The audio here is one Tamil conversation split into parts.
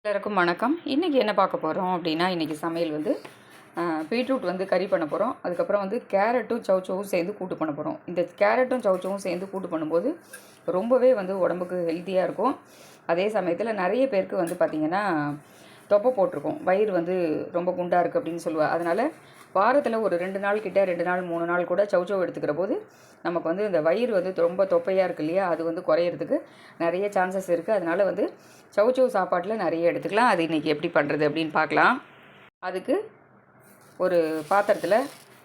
எல்லாருக்கும் வணக்கம். இன்றைக்கி என்ன பார்க்க போகிறோம் அப்படின்னா, இன்றைக்கி சமையல் வந்து பீட்ரூட் வந்து கறி பண்ண போகிறோம். அதுக்கப்புறம் வந்து கேரட்டும் சௌச்சவும் சேர்ந்து கூட்டு பண்ண போகிறோம். இந்த கேரட்டும் சௌச்சவும் சேர்ந்து கூட்டு பண்ணும்போது ரொம்பவே வந்து உடம்புக்கு ஹெல்த்தியாக இருக்கும். அதே சமயத்தில் நிறைய பேருக்கு வந்து பார்த்திங்கன்னா தொப்பை போட்டிருக்கும், வயிறு வந்து ரொம்ப குண்டாக இருக்குது அப்படின்னு சொல்லுவாள். அதனால் வாரத்தில் ஒரு 2 நாள் கிட்ட 2 நாள் 3 நாள் கூட சௌச்சவ் எடுத்துக்கிற போது நமக்கு வந்து இந்த வயிறு வந்து ரொம்ப தொப்பையாக இருக்குது இல்லையா, அது வந்து குறையிறதுக்கு நிறைய சான்சஸ் இருக்குது. அதனால் வந்து சௌச்சவ் சாப்பாட்டில் நிறைய எடுத்துக்கலாம். அது இன்றைக்கி எப்படி பண்ணுறது அப்படின்னு பார்க்கலாம். அதுக்கு ஒரு பாத்திரத்தில்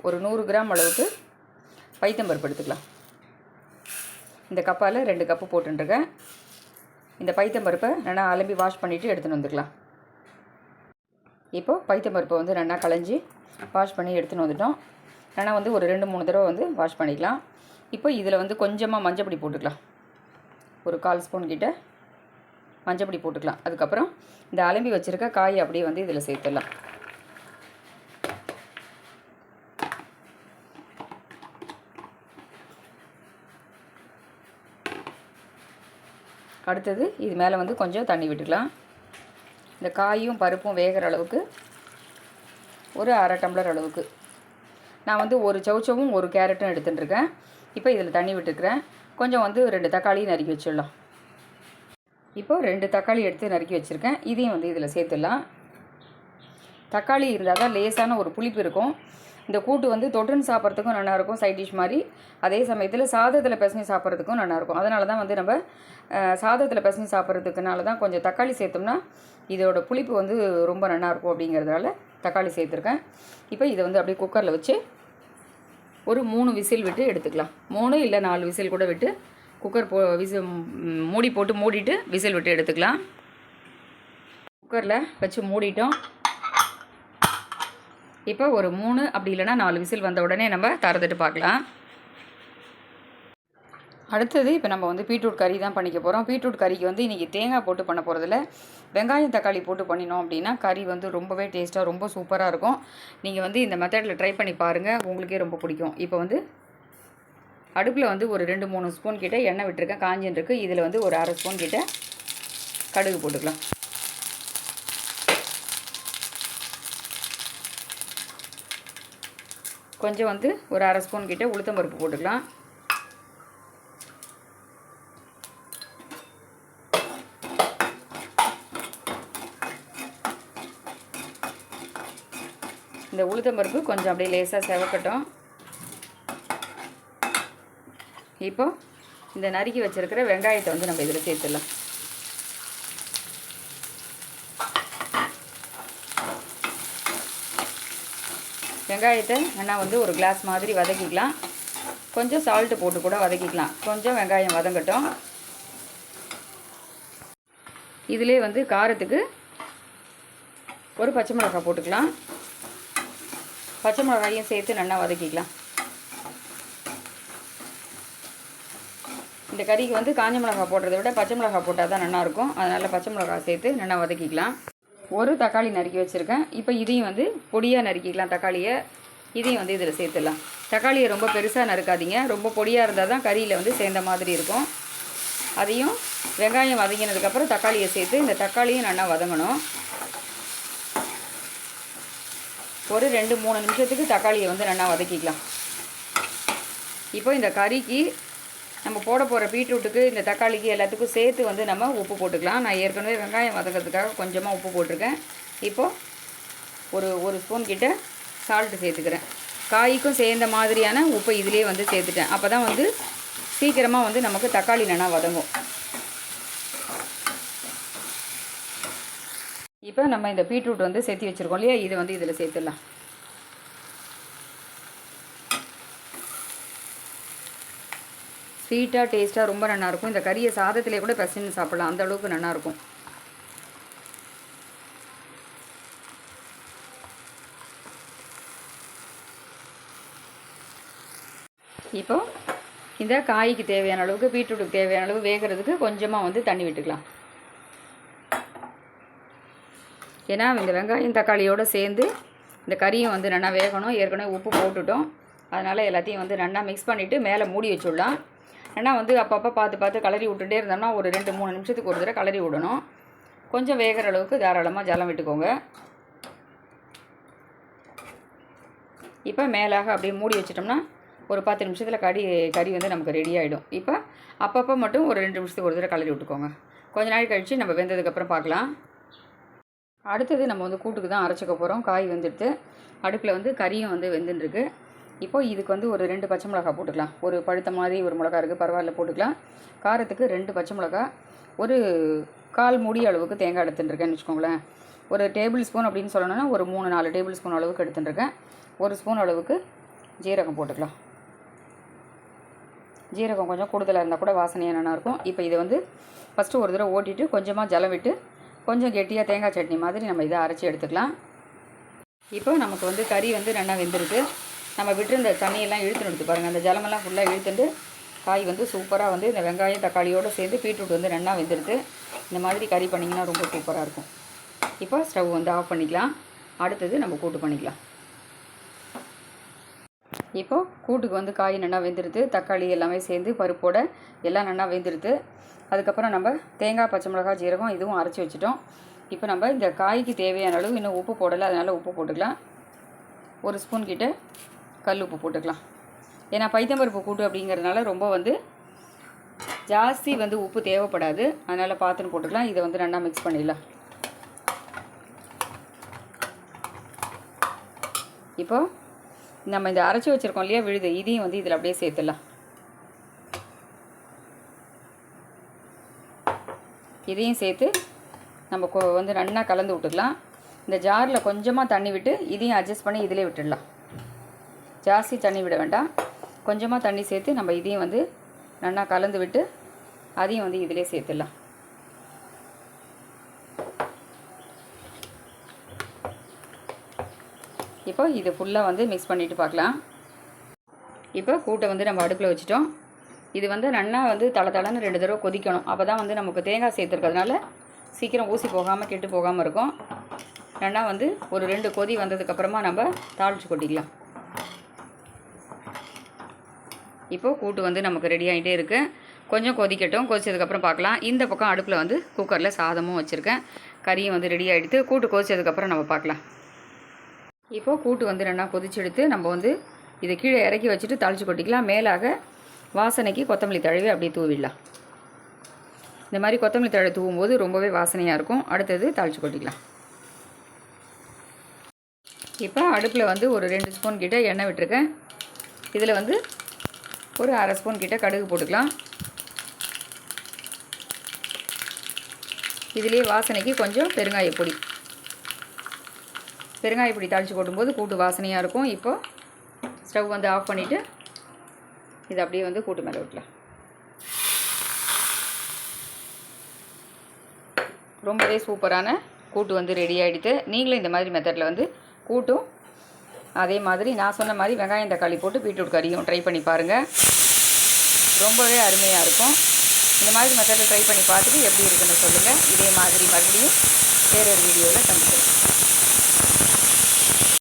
ஒரு 100 கிராம் அளவுக்கு பைத்தம்பருப்பு எடுத்துக்கலாம். இந்த கப்பால் 2 கப்பு போட்டுருக்கேன். இந்த பைத்தம்பருப்பை நல்லா அலம்பி வாஷ் பண்ணிவிட்டு எடுத்துகிட்டு வந்துக்கலாம். இப்போது பைத்தம்பருப்பை வந்து நல்லா களைஞ்சி வாஷ் பண்ணி எடுத்துன்னு வந்துட்டோம். ஆனால் வந்து ஒரு 2-3 தடவை வந்து வாஷ் பண்ணிக்கலாம். இப்போ இதில் வந்து கொஞ்சமாக மஞ்சப்பொடி போட்டுக்கலாம். ஒரு 1/4 ஸ்பூன் கிட்ட மஞ்சப்பொடி போட்டுக்கலாம். அதுக்கப்புறம் இந்த அலம்பி வச்சுருக்க காய் அப்படியே வந்து இதில் சேர்த்துடலாம். அடுத்தது இது மேலே வந்து கொஞ்சம் தண்ணி விட்டுக்கலாம். இந்த காயும் பருப்பும் வேகிற அளவுக்கு ஒரு 1/2 டம்ளர் அளவுக்கு நான் வந்து ஒரு சௌச்சவும் ஒரு கேரட்டும் எடுத்துட்டுருக்கேன். இப்போ இதில் தண்ணி விட்டுருக்கிறேன். கொஞ்சம் வந்து 2 தக்காளி நறுக்கி வச்சிடலாம். இப்போது 2 தக்காளி எடுத்து நறுக்கி வச்சுருக்கேன். இதையும் வந்து இதில் சேர்த்துடலாம். தக்காளி இருந்தால் தான் லேசான ஒரு புளிப்பு இருக்கும். இந்த கூட்டு வந்து தொட்டுன்னு சாப்பிட்றதுக்கும் நல்லாயிருக்கும், சைட் டிஷ் மாதிரி. அதே சமயத்தில் சாதத்தில் பிசைஞ்சு சாப்பிட்றதுக்கும் நல்லாயிருக்கும். அதனால தான் வந்து நம்ம சாதத்தில் பிசைஞ்சு சாப்பிட்றதுக்குனால தான் கொஞ்சம் தக்காளி சேர்த்தோம்னா இதோட புளிப்பு வந்து ரொம்ப நல்லாயிருக்கும் அப்படிங்கிறதுனால தக்காளி சேர்த்துருக்கேன். இப்போ இதை வந்து அப்படியே குக்கரில் வச்சு ஒரு 3 விசில் விட்டு எடுத்துக்கலாம். 3 இல்லை 4 விசில் கூட விட்டு குக்கர் மூடி போட்டு மூடிட்டு விசில் விட்டு எடுத்துக்கலாம். குக்கரில் வச்சு மூடிட்டோம். இப்போ ஒரு 3 அப்படி இல்லைனா 4 விசில் வந்த உடனே நம்ம திறந்துட்டு பார்க்கலாம். அடுத்தது இப்போ நம்ம வந்து பீட்ரூட் கறி தான் பண்ணிக்க போகிறோம். பீட்ரூட் கறிக்கு வந்து இன்றைக்கி தேங்காய் போட்டு பண்ண போகிறதில்ல, வெங்காயம் தக்காளி போட்டு பண்ணினோம் அப்படின்னா கறி வந்து ரொம்பவே டேஸ்ட்டாக ரொம்ப சூப்பராக இருக்கும். நீங்கள் வந்து இந்த மெத்தடில் ட்ரை பண்ணி பாருங்கள், உங்களுக்கே ரொம்ப பிடிக்கும். இப்போ வந்து அடுப்பில் வந்து ஒரு 2-3 ஸ்பூன் கிட்ட எண்ணெய் விட்டுருக்கேன், காஞ்சின்னு இருக்குது. இதில் வந்து ஒரு 1/2 ஸ்பூன் கிட்ட கடுகு போட்டுக்கலாம். கொஞ்சம் வந்து ஒரு 1/2 ஸ்பூன் கிட்ட உளுத்தம்பருப்பு போட்டுக்கலாம். இந்த உளுத்தம்பருப்பு கொஞ்சம் அப்படியே லேசாக செவக்கட்டும். இப்போ இந்த நறுக்கி வச்சுருக்கிற வெங்காயத்தை வந்து நம்ம இதில் சேர்த்துடலாம். வெங்காயத்தை நல்லா வந்து ஒரு கிளாஸ் மாதிரி வதக்கிக்கலாம். கொஞ்சம் சால்ட்டு போட்டு கூட வதக்கிக்கலாம். கொஞ்சம் வெங்காயம் வதங்கட்டும். இதிலே வந்து காரத்துக்கு ஒரு பச்சை மிளகாய் போட்டுக்கலாம். பச்சை மிளகாயும் சேர்த்து நல்லா வதக்கிக்கலாம். இந்த கறிக்கு வந்து காஞ்ச மிளகாய் போடுறத விட பச்சை மிளகாய் போட்டால் தான் நல்லாயிருக்கும். அதனால் பச்சை மிளகாய் சேர்த்து நல்லா வதக்கிக்கலாம். ஒரு தக்காளி நறுக்கி வச்சுருக்கேன். இப்போ இதையும் வந்து பொடியாக நறுக்கிக்கலாம். தக்காளியை இதையும் வந்து இதில் சேர்த்துடலாம். தக்காளியை ரொம்ப பெருசாக நறுக்காதீங்க, ரொம்ப பொடியாக இருந்தால் தான் கறியில் வந்து சேர்ந்த மாதிரி இருக்கும். அதையும் வெங்காயம் வதங்கினதுக்கப்புறம் தக்காளியை சேர்த்து இந்த தக்காளியும் நல்லா வதங்கணும். ஒரு 2-3 நிமிஷத்துக்கு தக்காளியை வந்து நல்லா வதக்கிக்கலாம். இப்போ இந்த கறிக்கு நம்ம போட போகிற பீட்ரூட்டுக்கு இந்த தக்காளிக்கு எல்லாத்துக்கும் சேர்த்து வந்து நம்ம உப்பு போட்டுக்கலாம். நான் ஏற்கனவே வெங்காயம் வதங்கிறதுக்காக கொஞ்சமாக உப்பு போட்டிருக்கேன். இப்போது ஒரு ஸ்பூன் கிட்ட சால்ட்டு சேர்த்துக்கிறேன். காய்க்கும் சேர்ந்த மாதிரியான உப்பை இதிலே வந்து சேர்த்துட்டேன். அப்போ தான் வந்து சீக்கிரமாக வந்து நமக்கு தக்காளி நல்லா வதங்கும். இப்போ நம்ம இந்த பீட்ரூட் வந்து சேர்த்து வச்சுருக்கோம் இல்லையா, இதை வந்து இதில் சேர்த்துடலாம். ஸ்வீட்டாக டேஸ்ட்டாக ரொம்ப நல்லாயிருக்கும். இந்த கறியை சாதத்திலே கூட பிசைஞ்சு சாப்பிட்லாம், அந்த அளவுக்கு நல்லாயிருக்கும். இப்போ இந்த காய்க்கு தேவையான அளவுக்கு பீட்ரூட்டுக்கு தேவையான அளவு வேகிறதுக்கு கொஞ்சமாக வந்து தண்ணி விட்டுக்கலாம். ஏன்னா இந்த வெங்காயம் தக்காளியோடு சேர்ந்து இந்த கறியும் வந்து நல்லா வேகணும். ஏற்கனவே உப்பு போட்டுட்டோம், அதனால் எல்லாத்தையும் வந்து நல்லா மிக்ஸ் பண்ணிவிட்டு மேலே மூடி வச்சுடலாம். ஏன்னா வந்து அப்பப்போ பார்த்து கலரி விட்டுட்டே இருந்தோம்னா ஒரு 2-3 நிமிஷத்துக்கு ஒரு தடவை கலரி விடணும். கொஞ்சம் வேகிற அளவுக்கு தாராளமாக ஜலம் விட்டுக்கோங்க. இப்போ மேலாக அப்படியே மூடி வச்சிட்டோம்னா ஒரு 10 நிமிஷத்தில் கறி வந்து நமக்கு ரெடி ஆகிடும். இப்போ அப்பப்போ மட்டும் ஒரு 2 நிமிஷத்துக்கு ஒரு தடவை கலரி விட்டுக்கோங்க. கொஞ்ச நாள் கழித்து நம்ம வெந்ததுக்கப்புறம் பார்க்கலாம். அடுத்தது நம்ம வந்து கூட்டுக்கு தான் அரைச்சிக்க போகிறோம். காய் வந்துடுத்து, அடுப்பில் வந்து கறியும் வந்து வெந்துட்டுருக்கு. இப்போது இதுக்கு வந்து ஒரு 2 பச்சை மிளகா போட்டுக்கலாம். ஒரு பழுத்த மாதிரி ஒரு மிளகா இருக்குது, பரவாயில்ல போட்டுக்கலாம். காரத்துக்கு 2 பச்சை மிளகா, ஒரு 1/4 மூடி அளவுக்கு தேங்காய் எடுத்துட்டுருக்கேன்னு வச்சுக்கோங்களேன். ஒரு டேபிள் ஸ்பூன் அப்படின்னு சொல்லணும்னா ஒரு 3-4 டேபிள் ஸ்பூன் அளவுக்கு எடுத்துட்டுருக்கேன். 1 ஸ்பூன் அளவுக்கு ஜீரகம் போட்டுக்கலாம். ஜீரகம் கொஞ்சம் கூடுதலாக இருந்தால் கூட வாசனையாக நல்லாயிருக்கும். இப்போ இதை வந்து ஃபஸ்ட்டு ஒரு தடவை ஓட்டிட்டு கொஞ்சமாக ஜலம் விட்டு கொஞ்சம் கெட்டியாக தேங்காய் சட்னி மாதிரி நம்ம இதை அரைச்சி எடுத்துக்கலாம். இப்போ நமக்கு வந்து கறி வந்து நல்லா வெந்துருக்கு. நம்ம விட்டுருந்த தண்ணியெல்லாம் இழுத்துன்னு எடுத்து பாருங்கள். அந்த ஜலமெல்லாம் ஃபுல்லாக இழுத்துட்டு காய் வந்து சூப்பராக வந்து இந்த வெங்காயம் தக்காளியோடு சேர்ந்து பீட்ரூட் வந்து நல்லா வெந்துருக்கு. இந்த மாதிரி கறி பண்ணிங்கன்னா ரொம்ப சூப்பராக இருக்கும். இப்போ ஸ்டவ் வந்து ஆஃப் பண்ணிக்கலாம். அடுத்தது நம்ம கூட்டு பண்ணிக்கலாம். இப்போது கூட்டுக்கு வந்து காய் நல்லா வெந்துடுது, தக்காளி எல்லாமே சேர்ந்து பருப்போட எல்லாம் நல்லா வெந்துடுது. அதுக்கப்புறம் நம்ம தேங்காய் பச்சை மிளகாய் ஜீரகம் இதுவும் அரைச்சி வச்சுட்டோம். இப்போ நம்ம இந்த காய்க்கு தேவையான அளவு இன்னும் உப்பு போடலை, அதனால் உப்பு போட்டுக்கலாம். 1 ஸ்பூன் கிட்ட கல் உப்பு போட்டுக்கலாம். ஏன்னா பைத்தம்பருப்பு கூட்டு அப்படிங்கிறதுனால ரொம்ப வந்து ஜாஸ்தி வந்து உப்பு தேவைப்படாது, அதனால் பார்த்துன்னு போட்டுக்கலாம். இதை வந்து நல்லா மிக்ஸ் பண்ணிடலாம். இப்போது நம்ம இந்த அரைச்சி வச்சுருக்கோம் இல்லையா விழுது, இதையும் வந்து இதில் அப்படியே சேர்த்துடலாம். இதையும் சேர்த்து நம்ம வந்து நல்லா கலந்து விட்டுக்கலாம். இந்த ஜாரில் கொஞ்சமாக தண்ணி விட்டு இதையும் அட்ஜஸ்ட் பண்ணி இதிலே விட்டுடலாம். ஜாஸ்தி தண்ணி விட வேண்டாம், கொஞ்சமாக தண்ணி சேர்த்து நம்ம இதையும் வந்து நல்லா கலந்து விட்டு அதையும் வந்து இதிலே சேர்த்துடலாம். இப்போ இது ஃபுல்லாக வந்து மிக்ஸ் பண்ணிவிட்டு பார்க்கலாம். இப்போ கூட்டை வந்து நம்ம அடுப்பில் வச்சுட்டோம். இது வந்து நல்லா வந்து தளன்னு 2 தடவை கொதிக்கணும். அப்போ தான் வந்து நமக்கு தேங்காய் சேர்த்துருக்கிறதுனால சீக்கிரம் ஊசி போகாமல் கெட்டு போகாமல் இருக்கும். நல்லா வந்து ஒரு 2 கொதி வந்ததுக்கப்புறமா நம்ம தாளித்து கொட்டிக்கலாம். இப்போது கூட்டு வந்து நமக்கு ரெடி ஆகிட்டே இருக்குது. கொஞ்சம் கொதிக்கட்டும், கொதிச்சதுக்கப்புறம் பார்க்கலாம். இந்த பக்கம் அடுப்பில் வந்து குக்கரில் சாதமும் வச்சுருக்கேன். கறியும் வந்து ரெடி ஆகிடுது. கூட்டு கொதிச்சதுக்கப்புறம் நம்ம பார்க்கலாம். இப்போது கூட்டு வந்து நல்லா கொதிச்செடுத்து நம்ம வந்து இதை கீழே இறக்கி வச்சுட்டு தாளித்து கொட்டிக்கலாம். மேலாக வாசனைக்கு கொத்தமல்லி தழவி அப்படியே தூவிடலாம். இந்த மாதிரி கொத்தமல்லி தழை தூவும்போது ரொம்பவே வாசனையாக இருக்கும். அடுத்தது தாளித்து கொட்டிக்கலாம். இப்போ அடுப்பில் வந்து ஒரு 2 ஸ்பூன் கிட்ட எண்ணெய் விட்டுருக்கேன். இதில் வந்து ஒரு 1/2 ஸ்பூன் கிட்ட கடுகு போட்டுக்கலாம். இதிலே வாசனைக்கு கொஞ்சம் பெருங்காயப்பொடி தாளித்து கொட்டும்போது கூட்டு வாசனையாக இருக்கும். இப்போது ஸ்டவ் வந்து ஆஃப் பண்ணிவிட்டு இதை அப்படியே வந்து கூட்டு மேலே விட்டலாம். ரொம்பவே சூப்பரான கூட்டு வந்து ரெடி ஆகிடுது. நீங்களும் இந்த மாதிரி மெத்தடில் வந்து கூட்டும் அதே மாதிரி நான் சொன்ன மாதிரி வெங்காயம் தக்காளி போட்டு பீட்ரூட் கறியும் ட்ரை பண்ணி பாருங்கள். ரொம்பவே அருமையாக இருக்கும். இந்த மாதிரி மெத்தடில் ட்ரை பண்ணி பார்த்துட்டு எப்படி இருக்குன்னு சொல்லுங்கள். இதே மாதிரி மறுபடியும் வேறு ஒரு வீடியோவில் சந்திப்போம்.